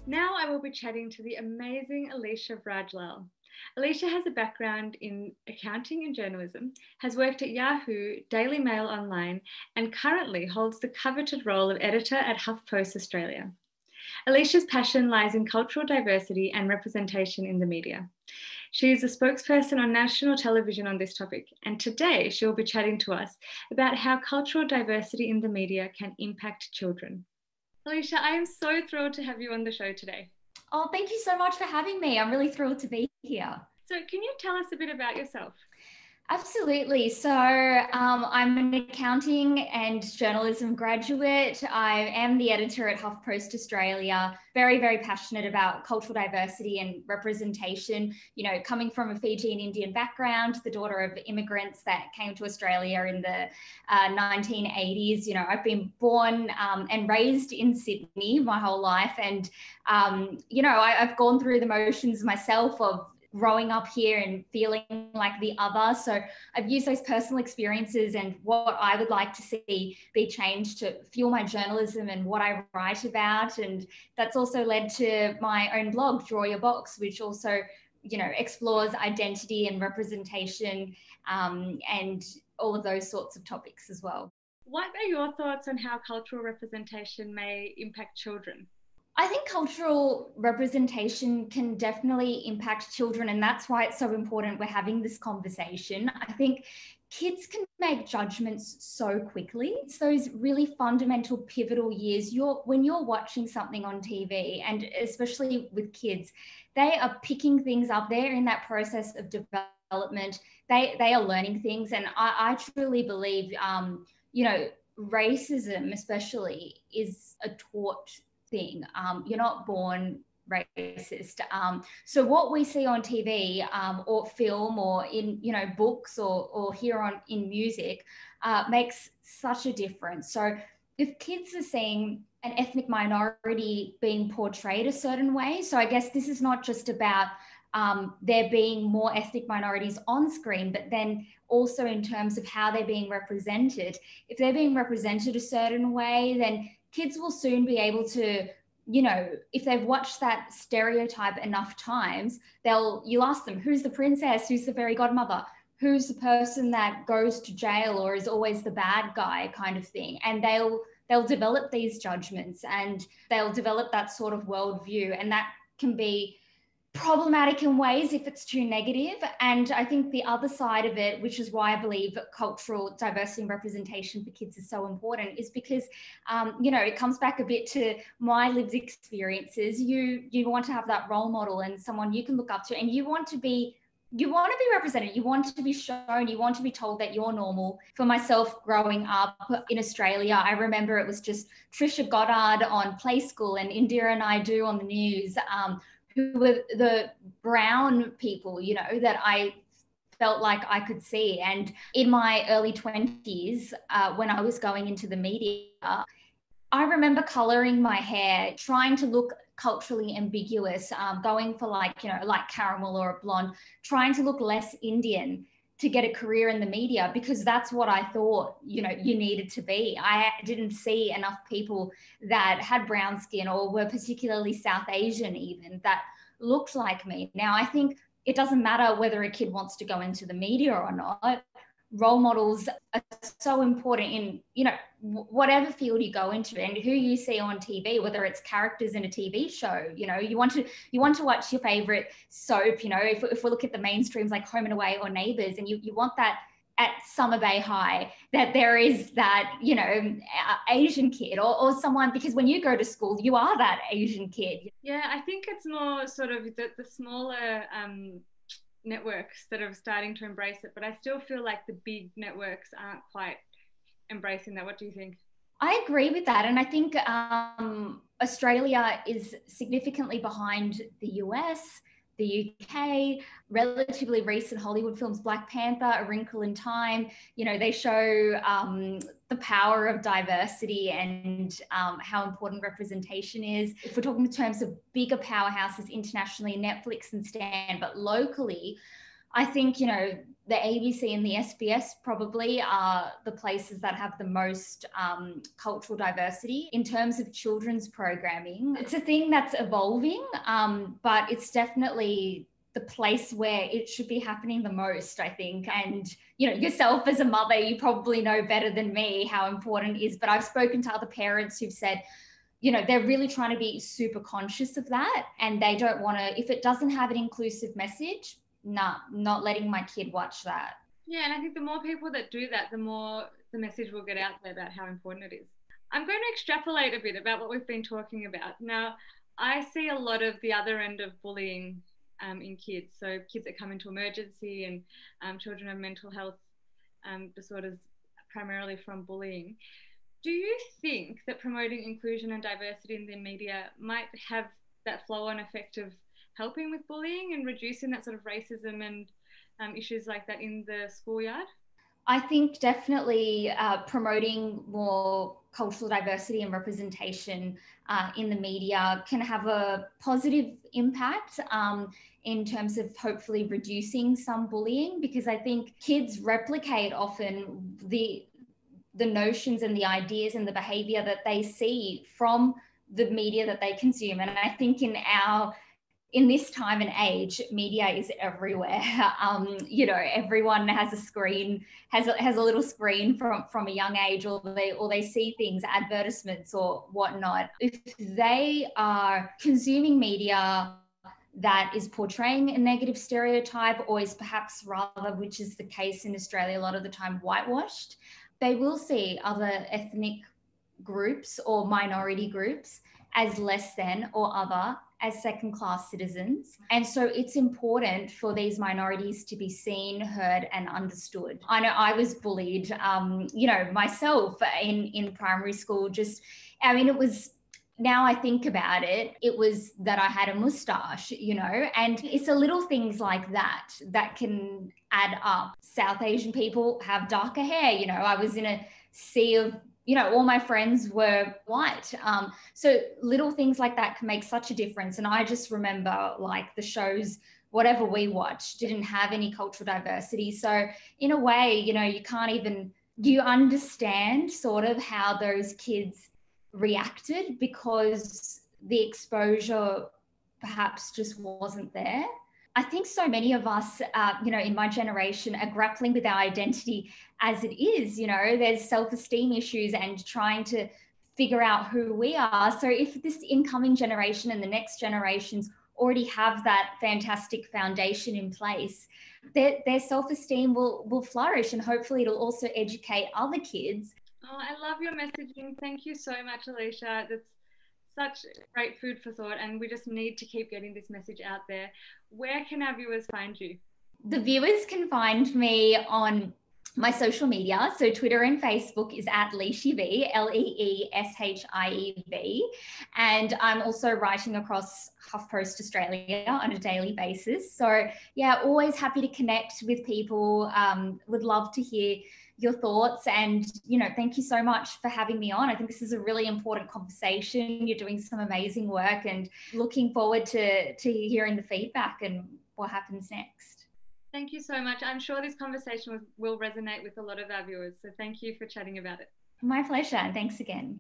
Now I will be chatting to the amazing Alicia Vrajlal. Alicia has a background in accounting and journalism, has worked at Yahoo, Daily Mail Online, and currently holds the coveted role of editor at Huff Australia. Alicia's passion lies in cultural diversity and representation in the media. She is a spokesperson on national television on this topic, and today she will be chatting to us about how cultural diversity in the media can impact children. Alicia, I am so thrilled to have you on the show today. Oh, thank you so much for having me. I'm really thrilled to be here. So can you tell us a bit about yourself? Absolutely. So I'm an accounting and journalism graduate. I am the editor at HuffPost Australia, very, very passionate about cultural diversity and representation. You know, coming from a Fijian Indian background, the daughter of immigrants that came to Australia in the 1980s. You know, I've been born and raised in Sydney my whole life. And, I've gone through the motions myself of growing up here and feeling like the other. So I've used those personal experiences and what I would like to see be changed to fuel my journalism and what I write about. And that's also led to my own blog, Draw Your Box, which also, explores identity and representation and all of those sorts of topics as well. What are your thoughts on how cultural representation may impact children? I think cultural representation can definitely impact children, and that's why it's so important we're having this conversation. I think kids can make judgments so quickly. It's those really fundamental, pivotal years. When you're watching something on TV, and especially with kids, they are picking things up. They're in that process of development. They are learning things, and I truly believe, racism especially is a taught thing. You're not born racist. So what we see on TV or film or in books or here in music makes such a difference. So if kids are seeing an ethnic minority being portrayed a certain way, so I guess this is not just about there being more ethnic minorities on screen, but then also in terms of how they're being represented. If they're being represented a certain way, then kids will soon be able to, if they've watched that stereotype enough times, you'll ask them, who's the princess? Who's the fairy godmother? Who's the person that goes to jail or is always the bad guy kind of thing? And they'll develop these judgments and they'll develop that sort of worldview. And that can be problematic in ways if it's too negative. And I think the other side of it, which is why I believe cultural diversity and representation for kids is so important, is because it comes back a bit to my lived experiences. You want to have that role model and someone you can look up to, and you want to be represented, you want to be shown, you want to be told that you're normal. For myself, growing up in Australia, I remember it was just Trisha Goddard on Play School and Indira Naidoo on the news, who were the brown people, that I felt like I could see. And in my early 20s, when I was going into the media, I remember coloring my hair, trying to look culturally ambiguous, going for like caramel or a blonde, trying to look less Indian to get a career in the media, because that's what I thought, you needed to be. I didn't see enough people that had brown skin or were particularly South Asian even that looked like me. Now, I think it doesn't matter whether a kid wants to go into the media or not. Role models are so important in, whatever field you go into, and who you see on TV, whether it's characters in a TV show. You want to watch your favorite soap, if we look at the mainstreams like Home and Away or Neighbours, and you want that at Summer Bay High, that there is that, Asian kid or someone, because when you go to school, you are that Asian kid. Yeah, I think it's more sort of the smaller networks that are starting to embrace it, but I still feel like the big networks aren't quite embracing that. What do you think? I agree with that. And I think Australia is significantly behind the US, the UK, relatively recent Hollywood films, Black Panther, A Wrinkle in Time. They show the power of diversity and how important representation is. If we're talking in terms of bigger powerhouses internationally, Netflix and Stan, but locally, I think, you know, the ABC and the SBS probably are the places that have the most cultural diversity in terms of children's programming. It's a thing that's evolving, but it's definitely the place where it should be happening the most, I think. And, you know, yourself as a mother, you probably know better than me how important it is. But I've spoken to other parents who've said, you know, they're really trying to be super conscious of that. And they don't want to, if it doesn't have an inclusive message, nah, not letting my kid watch that. Yeah, and I think the more people that do that, the more the message will get out there about how important it is. I'm going to extrapolate a bit about what we've been talking about. Now, I see a lot of the other end of bullying in kids. So kids that come into emergency and children of mental health disorders primarily from bullying. Do you think that promoting inclusion and diversity in the media might have that flow-on effect of helping with bullying and reducing that sort of racism and issues like that in the schoolyard? I think definitely promoting more cultural diversity and representation in the media can have a positive impact in terms of hopefully reducing some bullying, because I think kids replicate often the notions and the ideas and the behavior that they see from the media that they consume. And I think in this time and age, media is everywhere. You know, everyone has a screen, has a little screen from a young age, or they see things, advertisements or whatnot. If they are consuming media that is portraying a negative stereotype, or is perhaps rather, which is the case in Australia a lot of the time, whitewashed, they will see other ethnic groups or minority groups as less than or other, as second-class citizens. And so it's important for these minorities to be seen, heard, and understood. I know I was bullied, you know, myself in primary school. It was, now I think about it, it was that I had a mustache, you know, and it's the little things like that that can add up. South Asian people have darker hair, you know, I was in a sea of, you know, all my friends were white. So little things like that can make such a difference. And I just remember, like, the shows, whatever we watched, didn't have any cultural diversity. So in a way, you know, you understand sort of how those kids reacted, because the exposure perhaps just wasn't there. I think so many of us, you know, in my generation are grappling with our identity as it is. You know, there's self-esteem issues and trying to figure out who we are. So if this incoming generation and the next generations already have that fantastic foundation in place, their self-esteem will flourish, and hopefully it'll also educate other kids. Oh, I love your messaging. Thank you so much, Alicia. That's such great food for thought, and we just need to keep getting this message out there. Where can our viewers find you? The viewers can find me on my social media. So Twitter and Facebook is at Leeshiv, Leeshiev. And I'm also writing across HuffPost Australia on a daily basis. So yeah, always happy to connect with people. Would love to hear your thoughts, and, you know, thank you so much for having me on. I think this is a really important conversation. You're doing some amazing work, and looking forward to hearing the feedback and what happens next. Thank you so much. I'm sure this conversation will resonate with a lot of our viewers. So thank you for chatting about it. My pleasure, and thanks again.